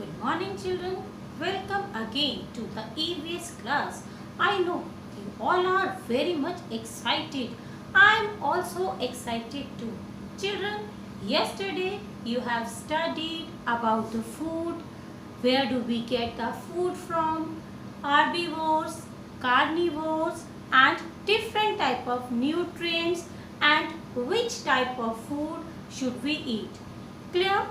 Good morning children. Welcome again to the EVS class. I know you all are very much excited. I am also excited too. Children, yesterday you have studied about the food. Where do we get the food from? Herbivores, carnivores and different type of nutrients and which type of food should we eat. Clear?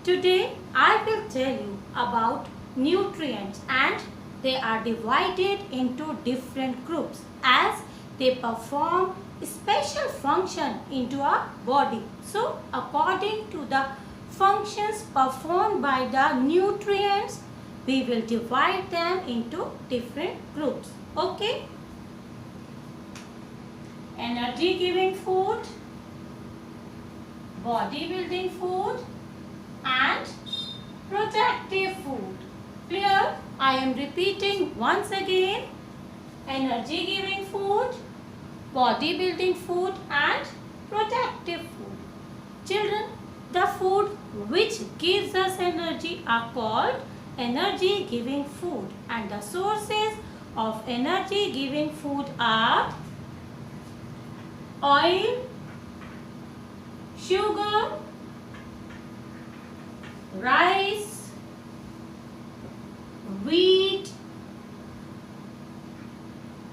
Today I will tell you about nutrients and they are divided into different groups as they perform special function into our body. So according to the functions performed by the nutrients, we will divide them into different groups. Okay? Energy giving food, body building food and protective food. Clear? I am repeating once again. Energy giving food, body building food and protective food. Children, the food which gives us energy are called energy giving food and the sources of energy giving food are oil, sugar, rice, wheat,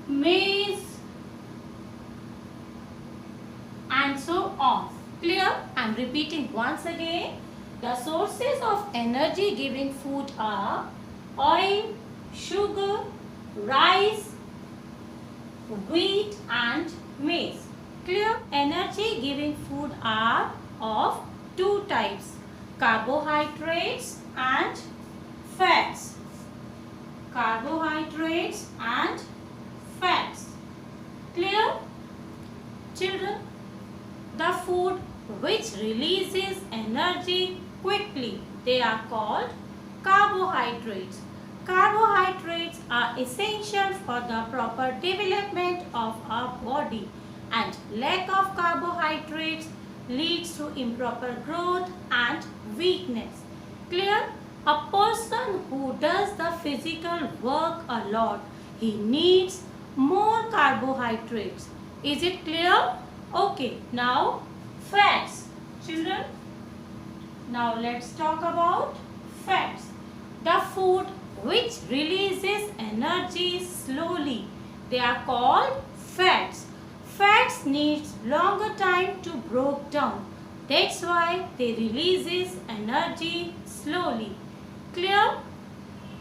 maize and so on. Clear? I am repeating once again. The sources of energy giving food are oil, sugar, rice, wheat and maize. Clear? Energy giving food are of two types, carbohydrates and fats. Carbohydrates and fats. Clear? Children, the food which releases energy quickly, they are called carbohydrates. Carbohydrates are essential for the proper development of our body and lack of carbohydrates leads to improper growth and weakness. Clear? A person who does the physical work a lot, he needs more carbohydrates. Is it clear? Okay, now fats. Children, now let's talk about fats. The food which releases energy slowly, they are called fats. Fats needs longer time to break down. That's why they releases energy slowly. Clear?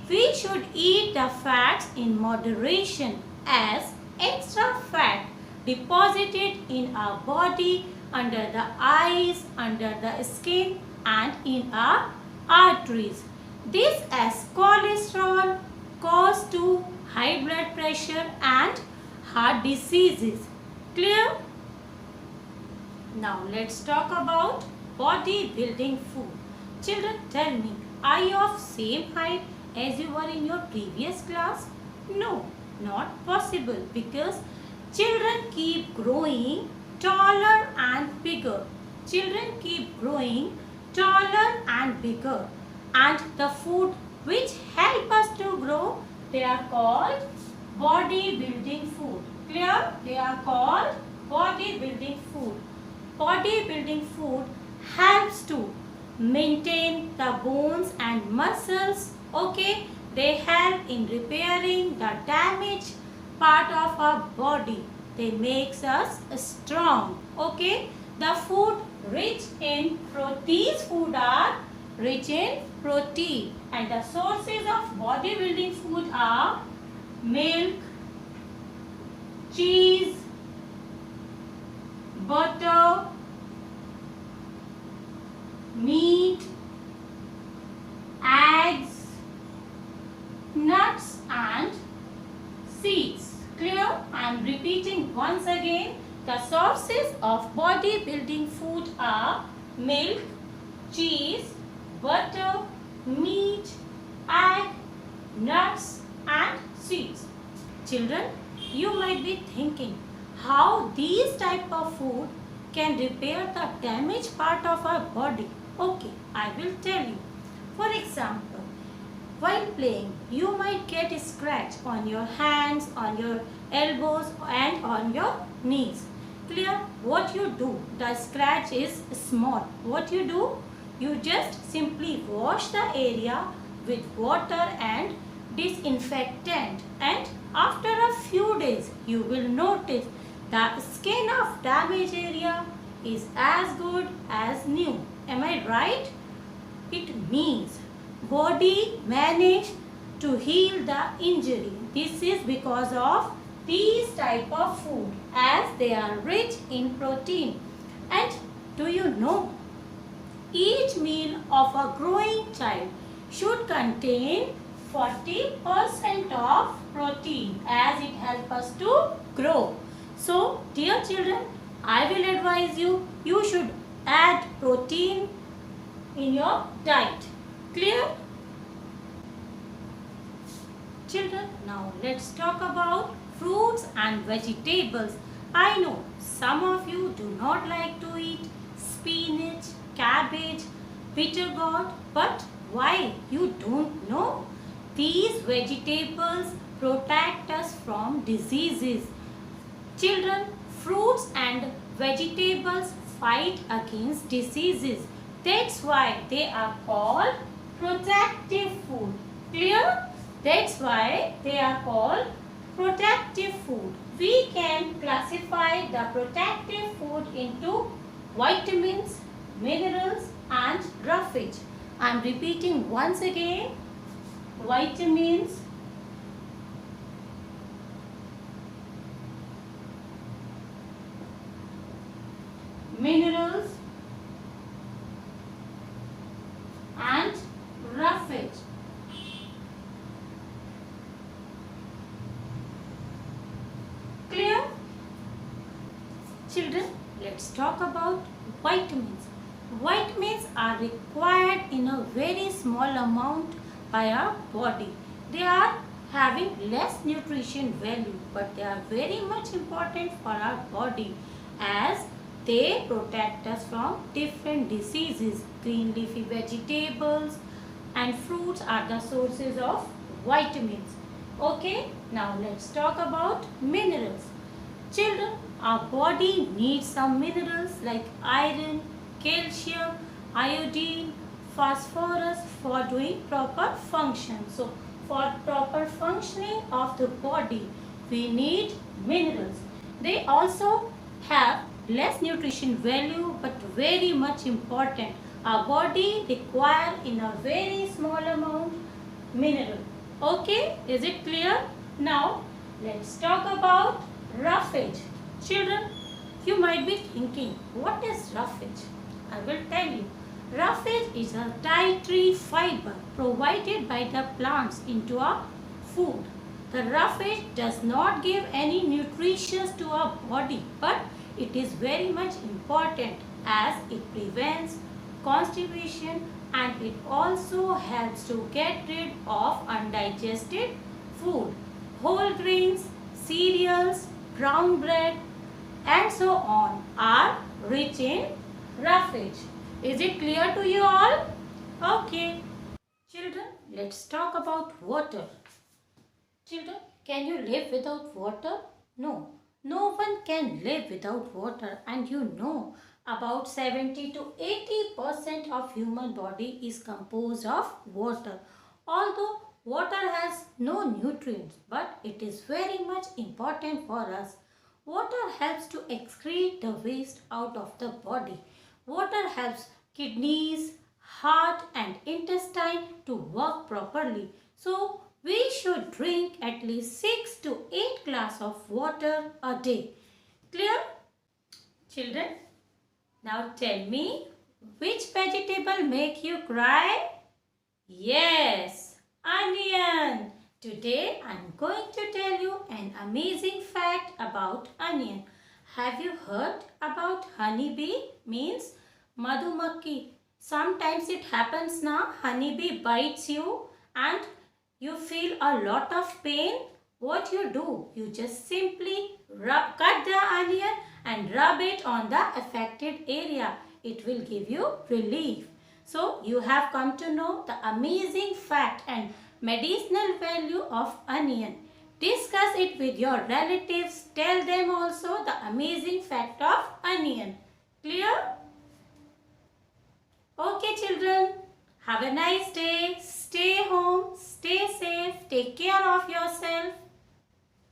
We should eat the fats in moderation as extra fat deposited in our body, under the eyes, under the skin and in our arteries. This as cholesterol cause to high blood pressure and heart diseases. Clear? Now let's talk about body building food. Children, tell me, are you of same height as you were in your previous class? No, not possible because children keep growing taller and bigger. Children keep growing taller and bigger. And the food which help us to grow, they are called body building food. Clear? They are called body building food. Body building food helps to maintain the bones and muscles. Okay? They help in repairing the damaged part of our body. They makes us strong. Okay? The food rich in these food are rich in protein and the sources of bodybuilding food are milk, cheese, butter, meat, eggs, nuts and seeds. Clear? I am repeating once again. The sources of bodybuilding food are milk, cheese, butter, meat, egg, nuts and seeds. Children, you might be thinking how these type of food can repair the damaged part of our body. Okay, I will tell you. For example, While playing, you might get a scratch on your hands, on your elbows and on your knees. Clear? What you do, the scratch is small. What you do? You just simply wash the area with water and disinfectant, and after a few days you will notice the skin of damaged area is as good as new. Am I right? It means body managed to heal the injury. This is because of these type of food, as they are rich in protein. And do you know, each meal of a growing child should contain 40% of protein, as it helps us to grow. So, dear children, I will advise you, you should add protein in your diet. Clear? Children, now let's talk about fruits and vegetables. I know some of you do not like to eat spinach, cabbage, bitter gourd, but why? You don't know? These vegetables protect us from diseases. Children, fruits and vegetables fight against diseases. That's why they are called protective food. Clear? That's why they are called protective food. We can classify the protective food into vitamins, minerals and roughage. I am repeating once again. Vitamins, minerals and roughage. Clear? Children, let's talk about vitamins. Vitamins are required in a very small amount by our body. They are having less nutrition value, but they are very much important for our body, as they protect us from different diseases. Green leafy vegetables and fruits are the sources of vitamins. Okay, now let's talk about minerals. Children, our body needs some minerals like iron, calcium, iodine, phosphorus for doing proper function. So, for proper functioning of the body, we need minerals. They also have less nutrition value but very much important. Our body require in a very small amount mineral. Okay, is it clear? Now, let's talk about roughage. Children, you might be thinking, what is roughage? I will tell you. Roughage is a dietary fiber provided by the plants into our food. The roughage does not give any nutrition to our body, but it is very much important as it prevents constipation and it also helps to get rid of undigested food. Whole grains, cereals, brown bread and so on are rich in roughage. Is it clear to you all? Okay. Children, let's talk about water. Children, can you live without water? No. No one can live without water, and you know about 70 to 80% of human body is composed of water. Although water has no nutrients, but it is very much important for us. Water helps to excrete the waste out of the body. Water helps kidneys, heart and intestine to work properly. So, we should drink at least 6 to 8 glass of water a day. Clear? Children, now tell me, which vegetable make you cry? Yes, onion. Today I am going to tell you an amazing fact about onion. Have you heard about honeybee? Means madhumakki. Sometimes it happens now, honeybee bites you and you feel a lot of pain. What you do? You just simply cut the onion and rub it on the affected area. It will give you relief. So you have come to know the amazing fact and Medicinal value of onion. Discuss it with your relatives. Tell them also the amazing fact of onion. Clear? Okay children. Have a nice day. Stay home. Stay safe. Take care of yourself.